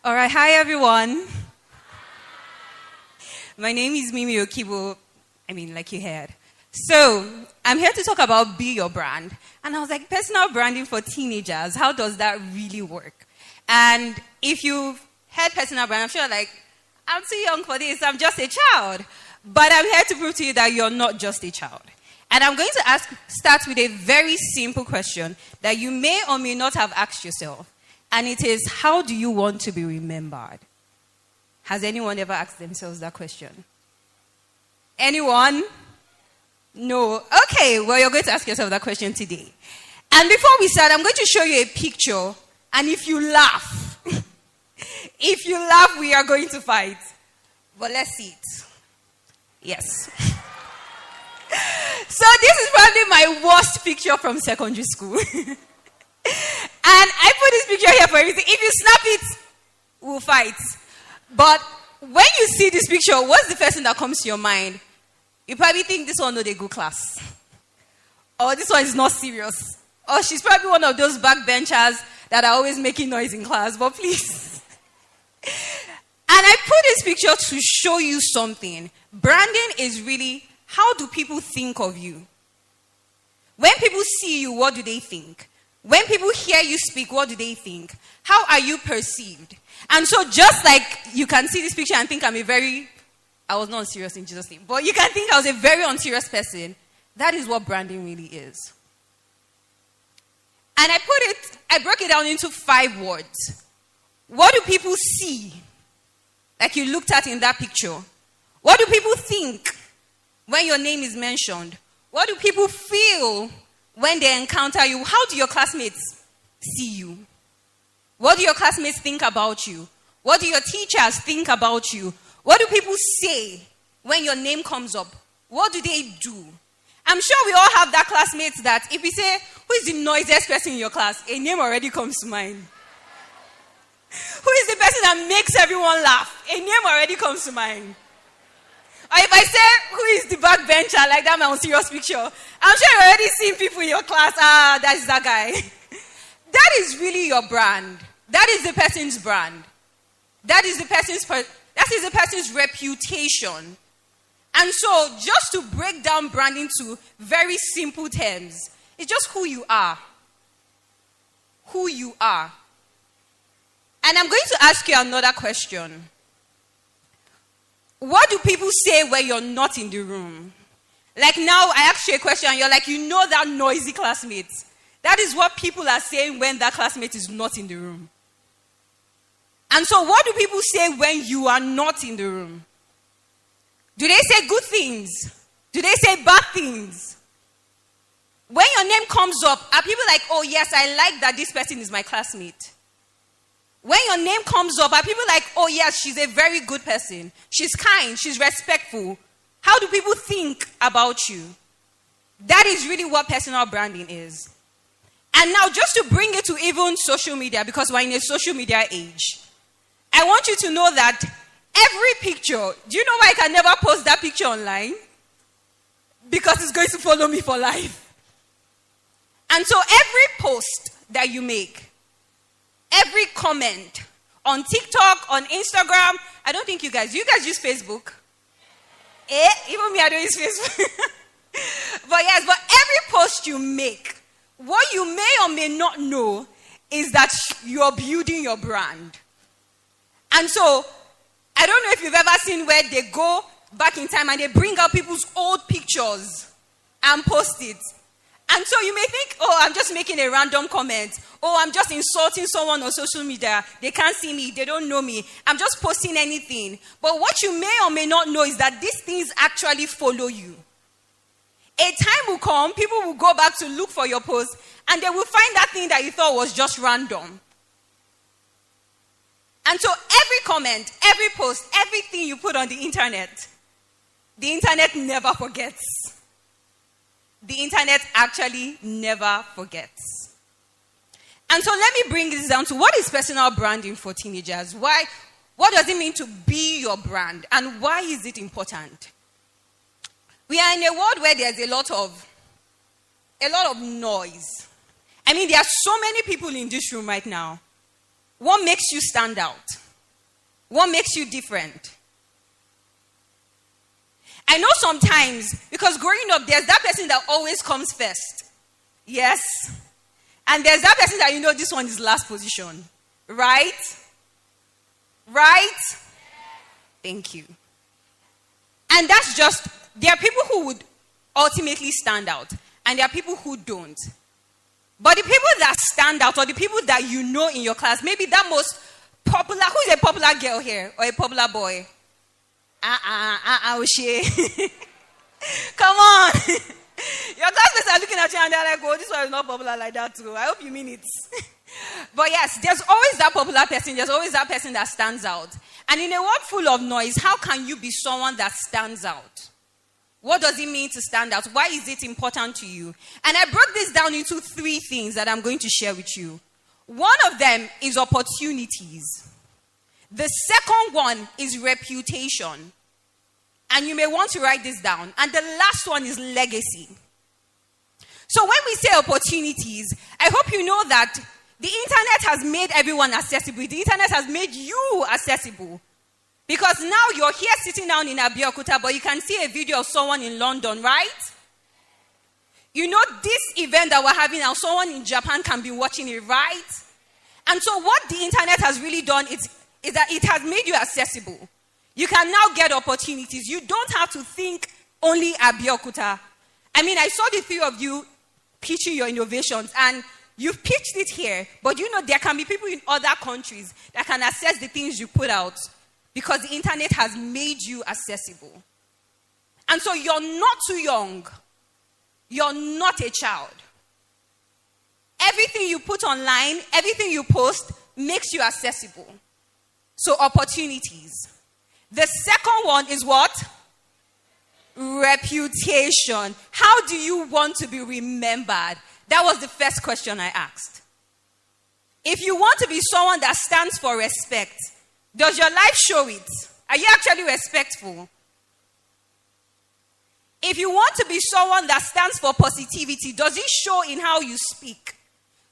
All right, hi everyone. My name is Mimi Okigbo. Like you heard. So, I'm here to talk about Be Your Brand. And I was like, personal branding for teenagers, how does that really work? And if you've heard personal brand, I'm sure I'm too young for this, I'm just a child. But I'm here to prove to you that you're not just a child. And I'm going to start with a very simple question that you may or may not have asked yourself. And it is, how do you want to be remembered? Has anyone ever asked themselves that question? Anyone? No. Okay, well, you're going to ask yourself that question today. And before we start, I'm going to show you a picture. And if you laugh, we are going to fight. But let's see it. Yes. So this is probably my worst picture from secondary school. And I put this picture here for a reason. If you snap it, we'll fight. But when you see this picture, what's the first thing that comes to your mind? You probably think this one not a good class. Or this one is not serious. Or she's probably one of those backbenchers that are always making noise in class. But please. And I put this picture to show you something. Branding is really, how do people think of you? When people see you, what do they think? When people hear you speak, what do they think? How are you perceived? And so just like you can see this picture and think I was not unserious in Jesus' name, but you can think I was a very unserious person. That is what branding really is. And I broke it down into 5 words. What do people see? Like you looked at in that picture. What do people think when your name is mentioned? What do people feel when they encounter you? How do your classmates see you? What do your classmates think about you? What do your teachers think about you? What do people say when your name comes up? What do they do? I'm sure we all have that classmate that if we say, who is the noisiest person in your class? A name already comes to mind. Who is the person that makes everyone laugh? A name already comes to mind. Or if I say, who is the backbencher, like that my serious picture, I'm sure you've already seen people in your class, that's that guy. That is really your brand. That is the person's brand. That is the person's reputation. And so, just to break down branding to very simple terms, it's just who you are. Who you are. And I'm going to ask you another question. What do people say when you're not in the room? Like now, I asked you a question and you're like, you know that noisy classmate. That is what people are saying when that classmate is not in the room. And so what do people say when you are not in the room? Do they say good things? Do they say bad things? When your name comes up, are people like, oh yes, I like that this person is my classmate? When your name comes up, are people like, oh yes, she's a very good person. She's kind, she's respectful. How do people think about you? That is really what personal branding is. And now just to bring it to even social media, because we're in a social media age, I want you to know that every picture, do you know why I can never post that picture online? Because it's going to follow me for life. And so every post that you make, every comment on TikTok, on Instagram, I don't think you guys use Facebook? Even me, I don't use Facebook. But every post you make, what you may or may not know is that you're building your brand. And so, I don't know if you've ever seen where they go back in time and they bring out people's old pictures and post it. And so you may think, oh, I'm just making a random comment. Oh, I'm just insulting someone on social media. They can't see me. They don't know me. I'm just posting anything. But what you may or may not know is that these things actually follow you. A time will come, people will go back to look for your post, and they will find that thing that you thought was just random. And so every comment, every post, everything you put on the internet never forgets. The internet actually never forgets. And so let me bring this down to what is personal branding for teenagers? What does it mean to be your brand? And why is it important? We are in a world where there's a lot of noise. I mean, there are so many people in this room right now. What makes you stand out? What makes you different? I know sometimes, because growing up, there's that person that always comes first. Yes? And there's that person that you know this one is last position. Right? Right? Thank you. And that's just, there are people who would ultimately stand out, and there are people who don't. But the people that stand out, or the people that you know in your class, maybe that most popular, who is a popular girl here, or a popular boy? Oshe. Come on. Your classmates are looking at you and they're like, oh, this one is not popular like that too. I hope you mean it. But yes, there's always that popular person. There's always that person that stands out. And in a world full of noise, how can you be someone that stands out? What does it mean to stand out? Why is it important to you? And I broke this down into 3 things that I'm going to share with you. One of them is opportunities. The second one is reputation. And you may want to write this down. And the last one is legacy. So when we say opportunities, I hope you know that the internet has made everyone accessible. The internet has made you accessible. Because now you're here sitting down in Abeokuta, but you can see a video of someone in London, right? You know this event that we're having now, someone in Japan can be watching it, right? And so what the internet has really done is that it has made you accessible. You can now get opportunities. You don't have to think only Abeokuta. I mean, I saw the 3 of you pitching your innovations, and you've pitched it here, but you know there can be people in other countries that can access the things you put out because the internet has made you accessible. And so you're not too young. You're not a child. Everything you put online, everything you post makes you accessible. So opportunities. The second one is what? Reputation. How do you want to be remembered? That was the first question I asked. If you want to be someone that stands for respect, does your life show it? Are you actually respectful? If you want to be someone that stands for positivity, does it show in how you speak?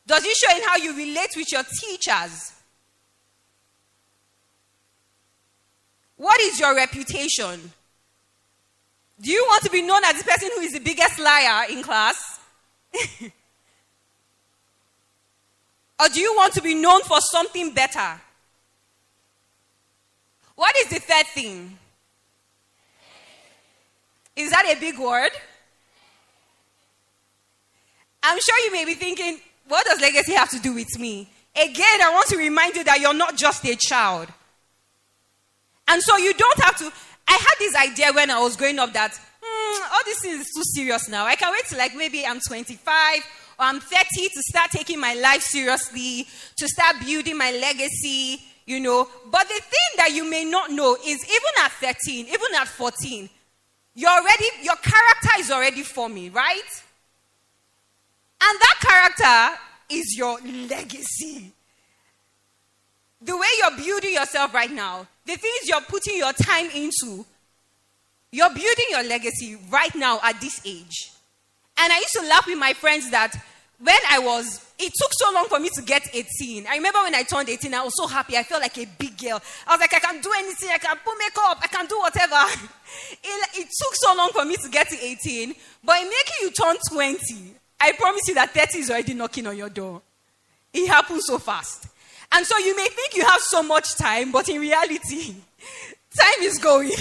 Does it show in how you relate with your teachers? What is your reputation? Do you want to be known as the person who is the biggest liar in class? Or do you want to be known for something better? What is the third thing? Is that a big word? I'm sure you may be thinking, what does legacy have to do with me? Again, I want to remind you that you're not just a child. And so you don't have to. I had this idea when I was growing up that, all this is too serious now. I can wait till like maybe I'm 25 or I'm 30 to start taking my life seriously, to start building my legacy, you know. But the thing that you may not know is even at 13, even at 14, your character is already forming, right? And that character is your legacy. The way you're building yourself right now, the things you're putting your time into, you're building your legacy right now at this age. And I used to laugh with my friends that when it took so long for me to get 18. I remember when I turned 18, I was so happy. I felt like a big girl. I was like, I can do anything. I can put makeup. I can do whatever. It took so long for me to get to 18. But in making you turn 20, I promise you that 30 is already knocking on your door. It happens so fast. And so you may think you have so much time, but in reality, time is going.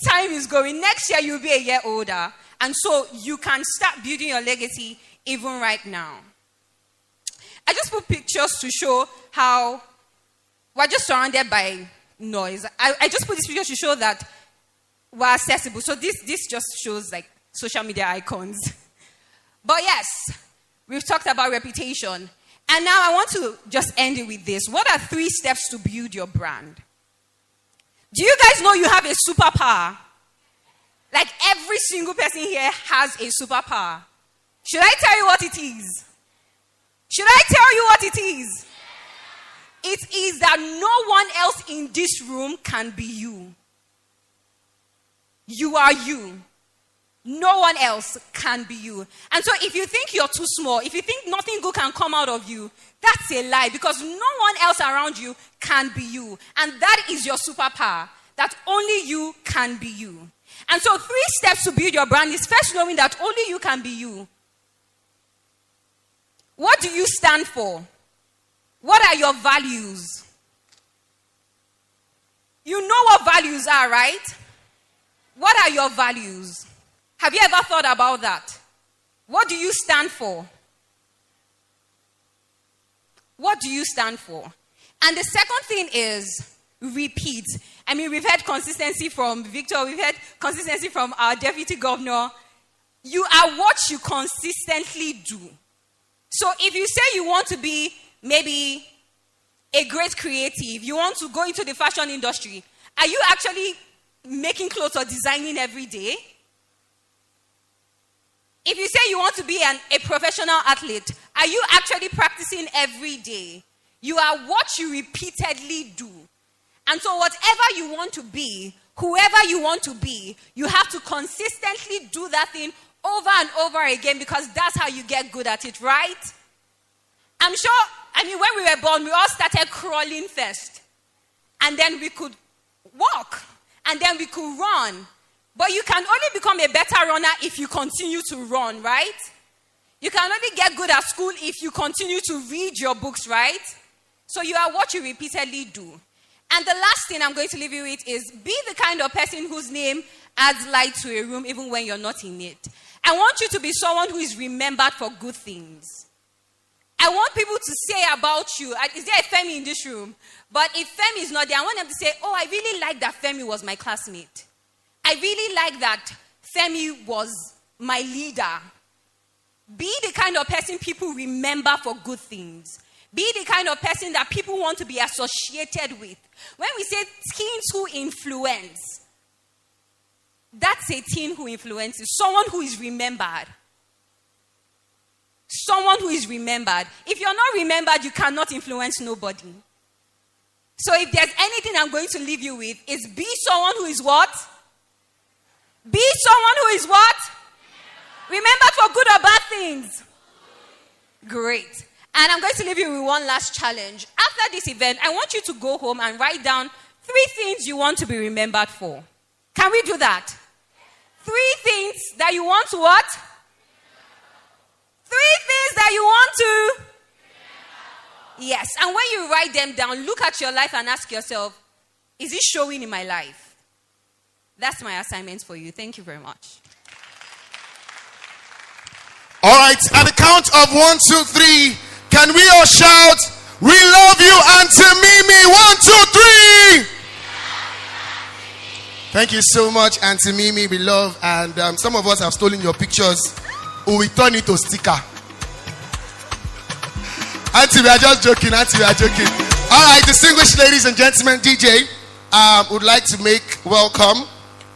Time is going. Next year, you'll be a year older. And so you can start building your legacy even right now. I just put pictures to show how we're just surrounded by noise. I just put these pictures to show that we're accessible. So this just shows like social media icons. But yes, we've talked about reputation. And now I want to just end it with this. What are 3 steps to build your brand? Do you guys know you have a superpower? Like every single person here has a superpower. Should I tell you what it is? Should I tell you what it is? It is that no one else in this room can be you. You are you. No one else can be you. And so if you think you're too small, if you think nothing good can come out of you, that's a lie, because no one else around you can be you. And that is your superpower, that only you can be you. And so 3 steps to build your brand is first knowing that only you can be you. What do you stand for? What are your values? You know what values are, right? What are your values? Have you ever thought about that? What do you stand for? What do you stand for? And the second thing is repeat. I mean, we've had consistency from Victor. We've had consistency from our deputy governor. You are what you consistently do. So if you say you want to be maybe a great creative, you want to go into the fashion industry, are you actually making clothes or designing every day? If you say you want to be a professional athlete, are you actually practicing every day? You are what you repeatedly do. And so whatever you want to be, whoever you want to be, you have to consistently do that thing over and over again, because that's how you get good at it, right? I'm sure, when we were born, we all started crawling first. And then we could walk. And then we could run. But you can only become a better runner if you continue to run, right? You can only get good at school if you continue to read your books, right? So you are what you repeatedly do. And the last thing I'm going to leave you with is be the kind of person whose name adds light to a room even when you're not in it. I want you to be someone who is remembered for good things. I want people to say about you, is there a Femi in this room? But if Femi is not there, I want them to say, oh, I really like that Femi was my classmate. I really like that Femi was my leader. Be the kind of person people remember for good things. Be the kind of person that people want to be associated with. When we say teens who influence, that's a teen who influences. Someone who is remembered. Someone who is remembered. If you're not remembered, you cannot influence nobody. So if there's anything I'm going to leave you with, is be someone who is what? Be someone who is what? Remembered for good or bad things? Great. And I'm going to leave you with one last challenge. After this event, I want you to go home and write down 3 things you want to be remembered for. Can we do that? 3 things that you want to what? 3 things that you want to? Yes. And when you write them down, look at your life and ask yourself, is it showing in my life? That's my assignment for you. Thank you very much. All right. At the count of 1, 2, 3, can we all shout, we love you, Auntie Mimi? 1, 2, 3. Thank you so much, Auntie Mimi. We love, and some of us have stolen your pictures. We turn it to sticker. Auntie, we are just joking. Auntie, we are joking. All right, distinguished ladies and gentlemen, DJ would like to make welcome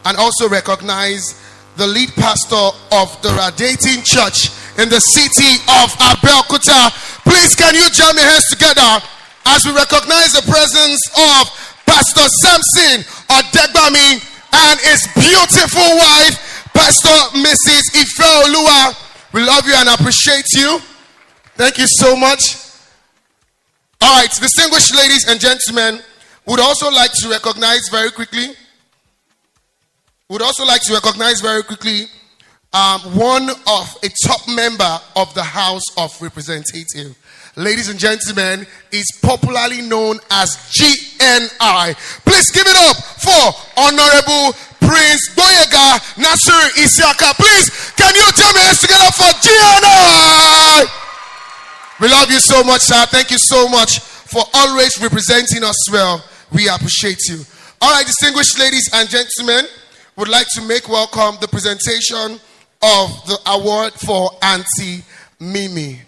and also recognize the lead pastor of the Radiating Church in the city of Abeokuta. Please, can you jam your hands together as we recognize the presence of Pastor Samson Odegbami and his beautiful wife, Pastor Mrs. Ifeoluwa. We love you and appreciate you. Thank you so much. All right, distinguished ladies and gentlemen, would also like to recognize very quickly one of a top member of the House of Representatives. Ladies and gentlemen, is popularly known as GNI. Please give it up for Honorable Prince Boyega Nasir Isiaka. Please, can you tell me hands together for GNI? We love you so much, sir. Thank you so much for always representing us well. We appreciate you. All right, distinguished ladies and gentlemen, would like to make welcome the presentation of the award for Auntie Mimi.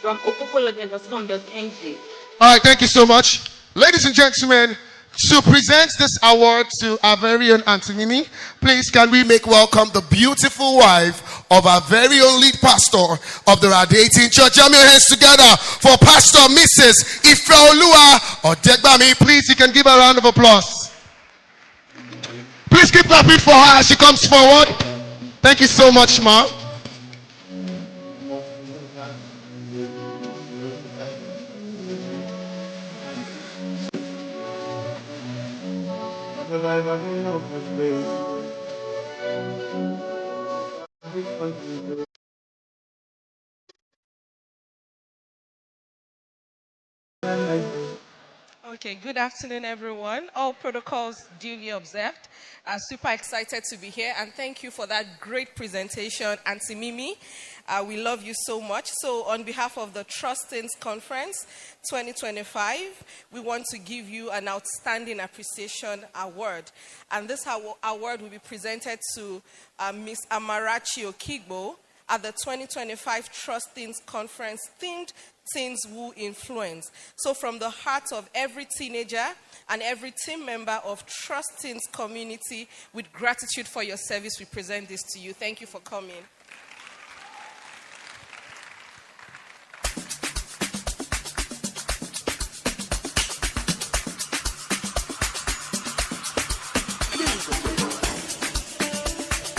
From Okigbo. All right, thank you so much. Ladies and gentlemen, to present this award to our very own Auntie Mimi, please can we make welcome the beautiful wife of our very own lead pastor of the Radiating Church. Jam your hands together for Pastor Mrs. Ifeoluwa Odegbami. Please, you can give her a round of applause. Please keep clapping for her as she comes forward. Thank you so much, ma. Okay, good afternoon, everyone. All protocols duly observed. I'm super excited to be here, and thank you for that great presentation, Auntie Mimi. We love you so much. So, on behalf of the Trustings Conference 2025, we want to give you an Outstanding Appreciation Award. And this award will be presented to Miss Amarachi Okigbo at the 2025 Trustings Conference themed Teens Who Influence. So from the heart of every teenager and every team member of Trust Teens community, with gratitude for your service, we present this to you. Thank you for coming.